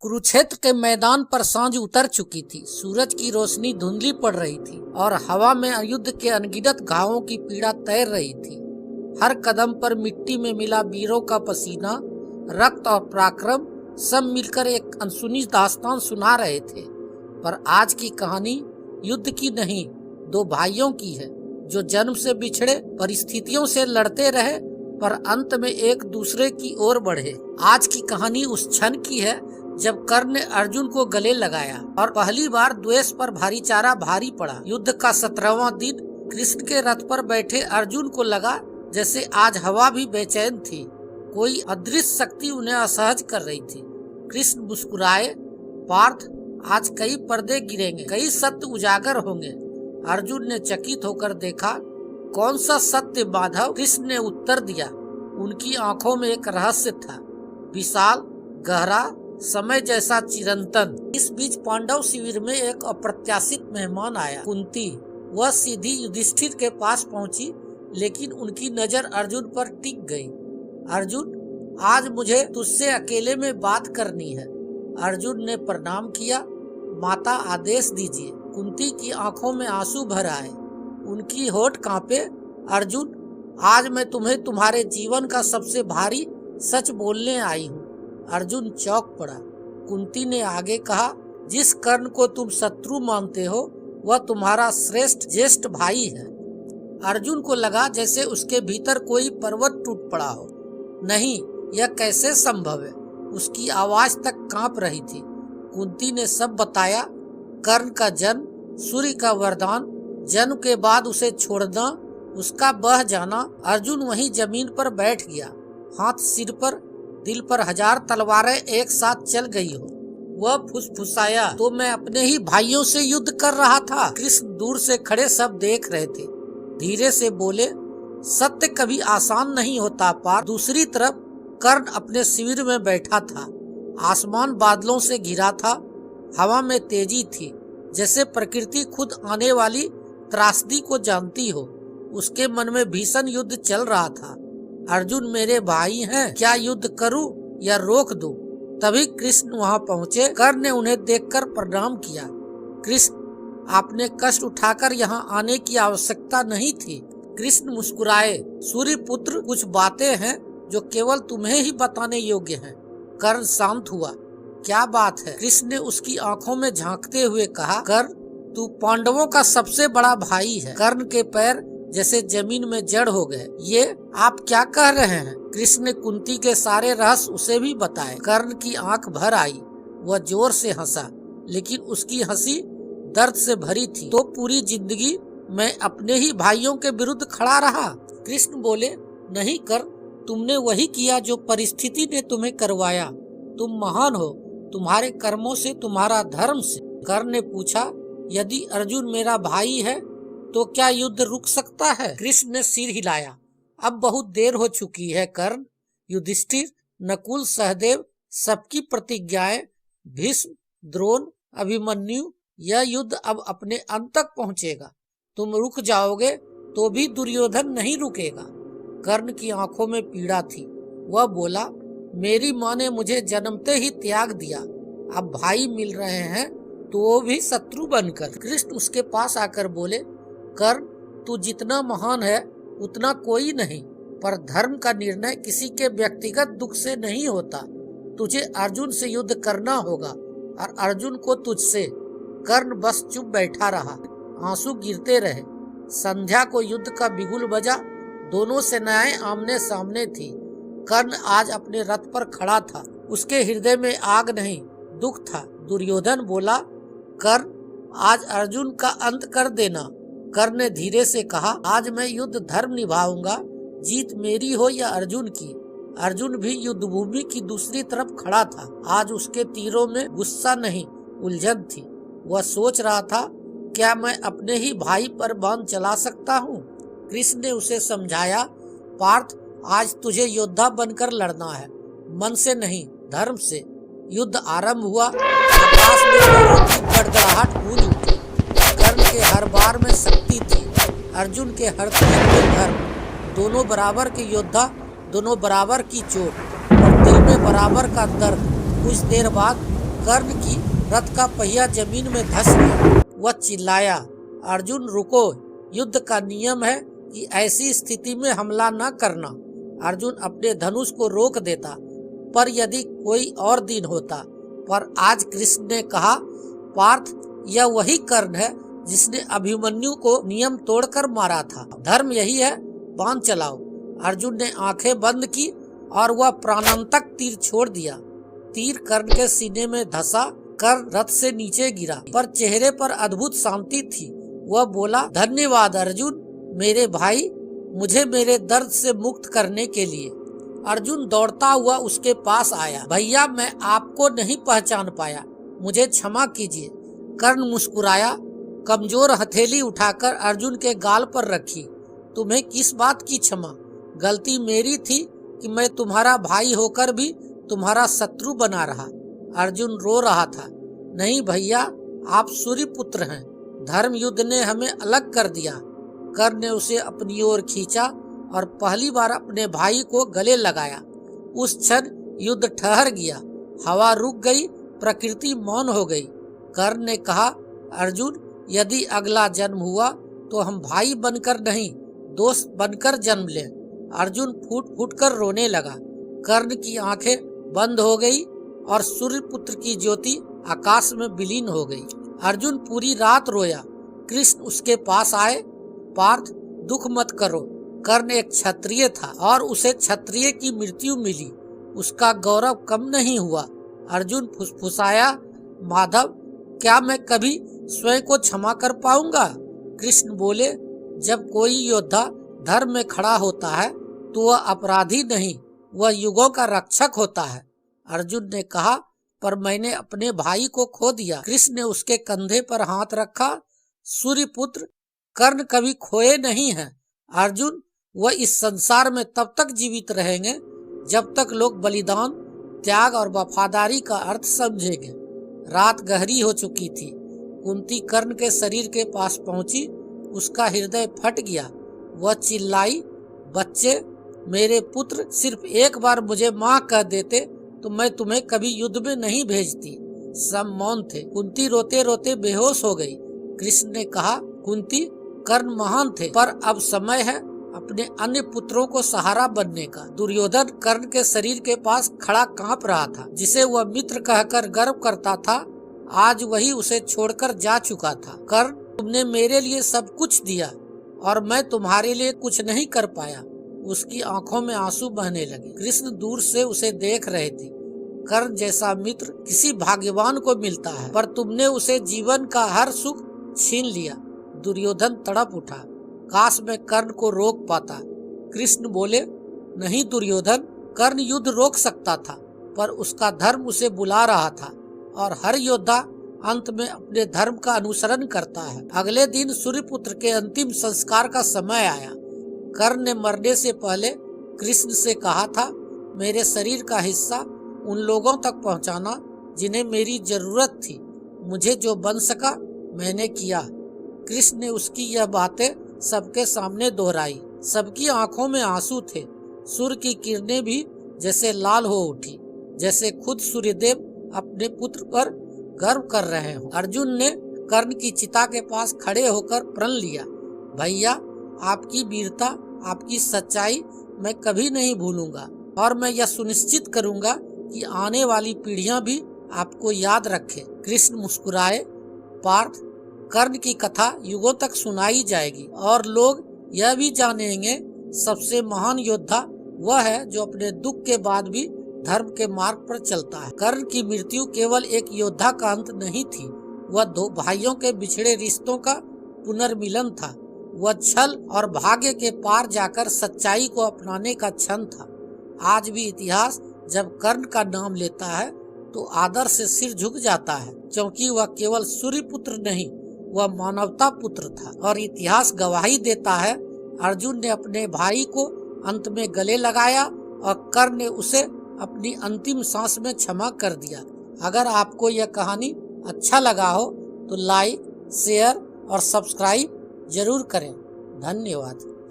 कुरुक्षेत्र के मैदान पर सांझ उतर चुकी थी। सूरज की रोशनी धुंधली पड़ रही थी और हवा में युद्ध के अनगिनत घावों की पीड़ा तैर रही थी। हर कदम पर मिट्टी में मिला वीरों का पसीना, रक्त और पराक्रम सब मिलकर एक अनसुनी दास्तान सुना रहे थे। पर आज की कहानी युद्ध की नहीं, दो भाइयों की है जो जन्म से बिछड़े, परिस्थितियों से लड़ते रहे पर अंत में एक दूसरे की ओर बढ़े। आज की कहानी उस क्षण की है जब कर्ण ने अर्जुन को गले लगाया और पहली बार द्वेष पर भारीचारा भारी पड़ा। युद्ध का 17वां दिन कृष्ण के रथ पर बैठे अर्जुन को लगा जैसे आज हवा भी बेचैन थी। कोई अदृश्य शक्ति उन्हें असहज कर रही थी। कृष्ण मुस्कुराए, पार्थ, आज कई पर्दे गिरेंगे, कई सत्य उजागर होंगे। अर्जुन ने चकित होकर देखा, कौन सा सत्य माधव? कृष्ण ने उत्तर दिया। उनकी आंखों में एक रहस्य था, विशाल, गहरा, समय जैसा चिरंतन। इस बीच पांडव शिविर में एक अप्रत्याशित मेहमान आया, कुंती। वह सीधी युधिष्ठिर के पास पहुंची, लेकिन उनकी नजर अर्जुन पर टिक गई। अर्जुन, आज मुझे तुझसे अकेले में बात करनी है। अर्जुन ने प्रणाम किया। माता, आदेश दीजिए। कुंती की आंखों में आंसू भर आए, उनकी होठ कांपे। अर्जुन, आज मैं तुम्हें तुम्हारे जीवन का सबसे भारी सच बोलने आई हूँ। अर्जुन चौंक पड़ा। कुंती ने आगे कहा, जिस कर्ण को तुम शत्रु मानते हो वह तुम्हारा श्रेष्ठ ज्येष्ठ भाई है। अर्जुन को लगा जैसे उसके भीतर कोई पर्वत टूट पड़ा हो। नहीं, यह कैसे संभव है? उसकी आवाज तक कांप रही थी। कुंती ने सब बताया, कर्ण का जन्म, सूर्य का वरदान, जन्म के बाद उसे छोड़ना, उसका बह जाना। अर्जुन वहीं जमीन पर बैठ गया, हाथ सिर पर, दिल पर 1000 तलवारें एक साथ चल गई हो। वह फुसफुसाया, तो मैं अपने ही भाइयों से युद्ध कर रहा था। कृष्ण दूर से खड़े सब देख रहे थे। धीरे से बोले, सत्य कभी आसान नहीं होता पार। दूसरी तरफ कर्ण अपने शिविर में बैठा था। आसमान बादलों से घिरा था, हवा में तेजी थी, जैसे प्रकृति खुद आने वाली त्रासदी को जानती हो। उसके मन में भीषण युद्ध चल रहा था। अर्जुन मेरे भाई हैं, क्या युद्ध करूं या रोक दूं? तभी कृष्ण वहां पहुंचे। कर्ण ने उन्हें देखकर प्रणाम किया। कृष्ण, आपने कष्ट उठाकर यहाँ आने की आवश्यकता नहीं थी। कृष्ण मुस्कुराए, सूर्य पुत्र, कुछ बातें हैं जो केवल तुम्हें ही बताने योग्य हैं। कर्ण शांत हुआ। क्या बात है? कृष्ण ने उसकी आंखों में झांकते हुए कहा, कर्ण, तू पांडवों का सबसे बड़ा भाई है। कर्ण के पैर जैसे जमीन में जड़ हो गए। ये आप क्या कह रहे हैं? कृष्ण ने कुंती के सारे रहस्य उसे भी बताए। कर्ण की आंख भर आई। वह जोर से हंसा, लेकिन उसकी हंसी दर्द से भरी थी। तो पूरी जिंदगी मैं अपने ही भाइयों के विरुद्ध खड़ा रहा? कृष्ण बोले, नहीं कर्ण, तुमने वही किया जो परिस्थिति ने तुम्हें करवाया। तुम महान हो, तुम्हारे कर्मों से, तुम्हारा धर्म से। कर्ण ने पूछा, यदि अर्जुन मेरा भाई है तो क्या युद्ध रुक सकता है? कृष्ण ने सिर हिलाया। अब बहुत देर हो चुकी है कर्ण। युधिष्ठिर, नकुल, सहदेव, सबकी प्रतिज्ञाएं, भीष्म, द्रोण, अभिमन्यु, यह युद्ध अब अपने अंत तक पहुंचेगा। तुम रुक जाओगे तो भी दुर्योधन नहीं रुकेगा। कर्ण की आंखों में पीड़ा थी। वह बोला, मेरी माँ ने मुझे जन्मते ही त्याग दिया, अब भाई मिल रहे हैं तो वो भी शत्रु बनकर। कृष्ण उसके पास आकर बोले, कर्ण, तू जितना महान है उतना कोई नहीं, पर धर्म का निर्णय किसी के व्यक्तिगत दुख से नहीं होता। तुझे अर्जुन से युद्ध करना होगा और अर्जुन को तुझसे। कर्ण बस चुप बैठा रहा, आंसू गिरते रहे। संध्या को युद्ध का बिगुल बजा। दोनों सेनाएं आमने सामने थी। कर्ण आज अपने रथ पर खड़ा था। उसके हृदय में आग नहीं, दुख था। दुर्योधन बोला, कर्ण, आज अर्जुन का अंत कर देना। कर्ण ने धीरे से कहा, आज मैं युद्ध धर्म निभाऊंगा, जीत मेरी हो या अर्जुन की। अर्जुन भी युद्ध भूमि की दूसरी तरफ खड़ा था। आज उसके तीरों में गुस्सा नहीं, उलझन थी। वह सोच रहा था, क्या मैं अपने ही भाई पर बाण चला सकता हूँ? कृष्ण ने उसे समझाया, पार्थ, आज तुझे योद्धा बनकर लड़ना है, मन से नहीं, धर्म से। युद्ध आरंभ हुआ। आकाश में गड़गड़ाहट गूंज उठी। कर्ण के हर बार में शक्ति थी, अर्जुन के हर तीर में धर्म। दोनों बराबर के योद्धा, दोनों बराबर की चोट और दिल में बराबर का दर्द। कुछ देर बाद कर्ण की रथ का पहिया जमीन में धंस गया। वह चिल्लाया, अर्जुन रुको, युद्ध का नियम है कि ऐसी स्थिति में हमला न करना। अर्जुन अपने धनुष को रोक देता, पर यदि कोई और दिन होता। पर आज कृष्ण ने कहा, पार्थ, यह वही कर्ण है जिसने अभिमन्यु को नियम तोड़कर मारा था। धर्म यही है, बाण चलाओ। अर्जुन ने आंखें बंद की और वह प्राणांतक तीर छोड़ दिया। तीर कर्ण के सीने में धंसा। कर्ण रथ से नीचे गिरा, पर चेहरे पर अद्भुत शांति थी। वह बोला, धन्यवाद अर्जुन, मेरे भाई, मुझे मेरे दर्द से मुक्त करने के लिए। अर्जुन दौड़ता हुआ उसके पास आया। भैया, मैं आपको नहीं पहचान पाया, मुझे क्षमा कीजिए। कर्ण मुस्कुराया, कमजोर हथेली उठाकर अर्जुन के गाल पर रखी। तुम्हें किस बात की क्षमा? गलती मेरी थी कि मैं तुम्हारा भाई होकर भी तुम्हारा शत्रु बना रहा। अर्जुन रो रहा था। नहीं भैया, आप सूर्य पुत्र हैं। धर्म युद्ध ने हमें अलग कर दिया। कर्ण ने उसे अपनी ओर खींचा और पहली बार अपने भाई को गले लगाया। उस क्षण युद्ध ठहर गया, हवा रुक गई, प्रकृति मौन हो गई। कर्ण ने कहा, अर्जुन, यदि अगला जन्म हुआ तो हम भाई बनकर नहीं, दोस्त बनकर जन्म लें। अर्जुन फूट फूट कर रोने लगा। कर्ण की आंखें बंद हो गई और सूर्य पुत्र की ज्योति आकाश में विलीन हो गई। अर्जुन पूरी रात रोया। कृष्ण उसके पास आए। पार्थ, दुख मत करो। कर्ण एक क्षत्रिय था और उसे क्षत्रिय की मृत्यु मिली। उसका गौरव कम नहीं हुआ। अर्जुन फुसफुसाया, माधव, क्या मैं कभी स्वयं को क्षमा कर पाऊंगा? कृष्ण बोले, जब कोई योद्धा धर्म में खड़ा होता है तो वह अपराधी नहीं, वह युगों का रक्षक होता है। अर्जुन ने कहा, पर मैंने अपने भाई को खो दिया। कृष्ण ने उसके कंधे पर हाथ रखा। सूर्य पुत्र, कर्ण कभी खोए नहीं हैं। अर्जुन, वह इस संसार में तब तक जीवित रहेंगे जब तक लोग बलिदान, त्याग और वफादारी का अर्थ समझेंगे। रात गहरी हो चुकी थी। कुंती कर्ण के शरीर के पास पहुंची। उसका हृदय फट गया। वह चिल्लाई, बच्चे, मेरे पुत्र, सिर्फ एक बार मुझे माँ कह देते तो मैं तुम्हें कभी युद्ध में नहीं भेजती। सब मौन थे। कुंती रोते रोते बेहोश हो गई। कृष्ण ने कहा, कुंती, कर्ण महान थे, पर अब समय है अपने अन्य पुत्रों को सहारा बनने का। दुर्योधन कर्ण के शरीर के पास खड़ा कांप रहा था। जिसे वह मित्र कहकर गर्व करता था, आज वही उसे छोड़कर जा चुका था। कर्ण, तुमने मेरे लिए सब कुछ दिया और मैं तुम्हारे लिए कुछ नहीं कर पाया। उसकी आंखों में आंसू बहने लगे। कृष्ण दूर से उसे देख रहे थे। कर्ण जैसा मित्र किसी भाग्यवान को मिलता है, पर तुमने उसे जीवन का हर सुख छीन लिया। दुर्योधन तड़प उठा। काश मैं कर्ण को रोक पाता। कृष्ण बोले, नहीं दुर्योधन, कर्ण युद्ध रोक सकता था, पर उसका धर्म उसे बुला रहा था और हर योद्धा अंत में अपने धर्म का अनुसरण करता है। अगले दिन सूर्यपुत्र के अंतिम संस्कार का समय आया। कर्ण ने मरने से पहले कृष्ण से कहा था, मेरे शरीर का हिस्सा उन लोगों तक पहुंचाना जिन्हें मेरी जरूरत थी। मुझे जो बन सका मैंने किया। कृष्ण ने उसकी यह बातें सबके सामने दोहराई। सबकी आंखों में आंसू थे। सूर्य की किरणें भी जैसे लाल हो उठी, जैसे खुद सूर्यदेव अपने पुत्र पर गर्व कर रहे हो। अर्जुन ने कर्ण की चिता के पास खड़े होकर प्रण लिया, भैया, आपकी वीरता, आपकी सच्चाई मैं कभी नहीं भूलूंगा और मैं यह सुनिश्चित करूंगा कि आने वाली पीढ़ियां भी आपको याद रखें। कृष्ण मुस्कुराए। पार्थ, कर्ण की कथा युगों तक सुनाई जाएगी और लोग यह भी जानेंगे सबसे महान योद्धा वह है जो अपने दुख के बाद भी धर्म के मार्ग पर चलता है। कर्ण की मृत्यु केवल एक योद्धा का अंत नहीं थी, वह दो भाइयों के बिछड़े रिश्तों का पुनर्मिलन था। वह छल और भाग्य के पार जाकर सच्चाई को अपनाने का क्षण था। आज भी इतिहास जब कर्ण का नाम लेता है तो आदर से सिर झुक जाता है, क्योंकि वह केवल सूर्य पुत्र नहीं, वह मानवता पुत्र था। और इतिहास गवाही देता है, अर्जुन ने अपने भाई को अंत में गले लगाया और कर्ण ने उसे अपनी अंतिम सांस में क्षमा कर दिया। अगर आपको यह कहानी अच्छा लगा हो तो लाइक, शेयर और सब्सक्राइब जरूर करें। धन्यवाद।